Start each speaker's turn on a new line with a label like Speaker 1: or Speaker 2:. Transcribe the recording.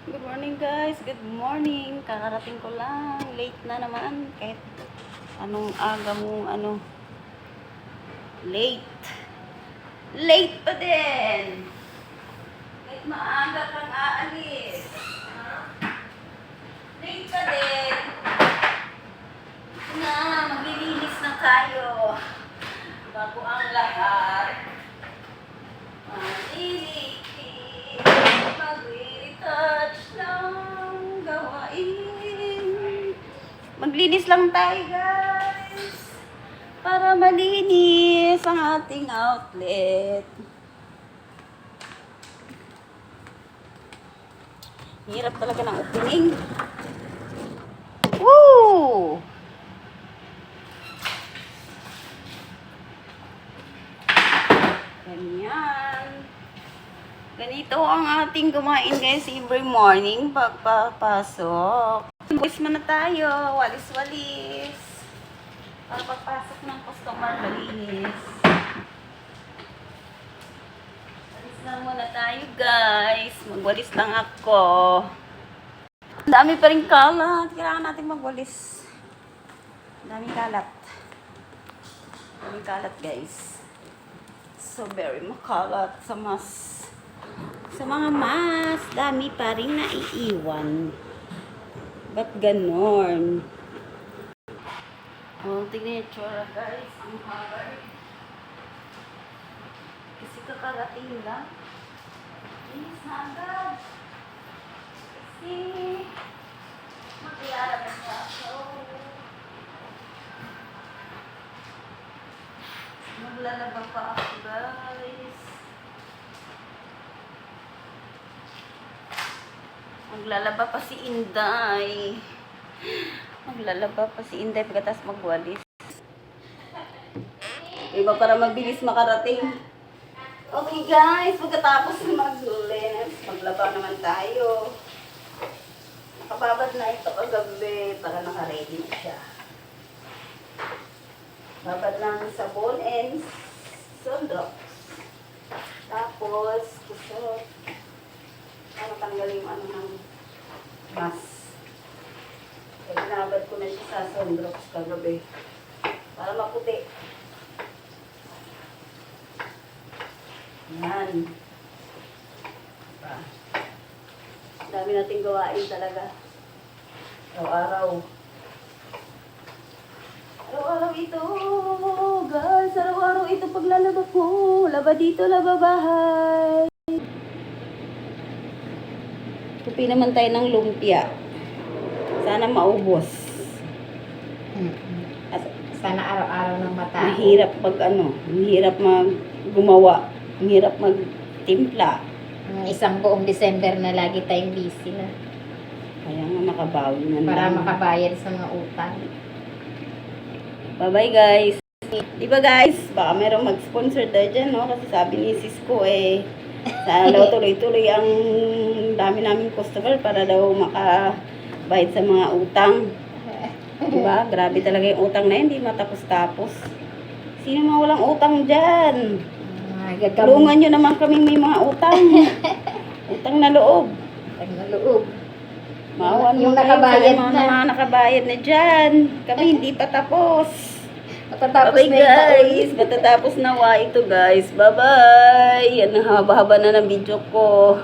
Speaker 1: Good morning guys, good morning. Kakarating ko lang, late na naman. Kahit anong aga mo, late. Late pa din. Kahit maaga kang aalis. Late pa din. Ito na, maglilinis na tayo. Bago ang lahat. Mag-retouch ng gawain. Maglinis lang tayo guys. Para malinis ang ating outlet. Hirap talaga ng opening. Woo! Ganyan. Ganito ang ating kumain guys every morning pagpapasok. Walis muna tayo. Walis-walis. Para pagpasok ng customer, malinis. Walis lang muna tayo guys. Magwalis lang ako. Ang dami pa rin kalat. Kailangan natin magwalis. Ang daming kalat. Ang daming kalat guys. So very makalat sa mga mas, dami pa rin naiiwan. Ba't ganon? Oh, tignan yung tsura guys. Ang hard. Kasi kakarating lang. Linis na agad. Kasi maglalabas na ako. Maglalaba pa ako guys. Maglalaba pa si Inday. Maglalaba pa si Inday pagkatapos magwalis. Iba para mabilis makarating. Okay guys, pagkatapos maglinis, maglaba naman tayo. Nakababad na ito kagabi para naka-ready na siya. Babad lang sabon and sundox. Tapos, kusot. Para tanggalin yung ng mas. Kaya binabad ko na siya sa sundox kagabi. Para maputi. Yan. Dami nating gawain talaga. Araw-araw. Araw-araw ito, guys. Araw-araw ito paglalaba ko. Laba dito, laba bahay. Kupi naman tayo ng lumpia. Sana maubos.
Speaker 2: At sana araw-araw ng mata.
Speaker 1: Mahirap mahirap gumawa. Mahirap magtimpla.
Speaker 2: Isang buong December na lagi tayong busy na.
Speaker 1: Kaya nga makabawi na
Speaker 2: Para
Speaker 1: lang.
Speaker 2: makabayad sa mga utang.
Speaker 1: Bye-bye guys. Diba guys, baka merong mag-sponsor tayo dyan, no? Kasi sabi ni sis ko sana daw tuloy-tuloy ang dami naming customer para daw makabayad sa mga utang. Diba? Grabe talaga yung utang na yun, hindi matapos-tapos. Sino mga walang utang dyan? Tulungan nyo naman kami may mga utang. Utang na loob.
Speaker 2: Utang na loob.
Speaker 1: Maawan
Speaker 2: Yung
Speaker 1: mo kayo
Speaker 2: nakabayad
Speaker 1: sa
Speaker 2: na.
Speaker 1: mga nakabayad na dyan. Kami hindi pa tapos.
Speaker 2: Matatapos
Speaker 1: Bye
Speaker 2: na yung
Speaker 1: guys. Matatapos na ito guys. Bye bye. Yan, haba-haba na ng video ko.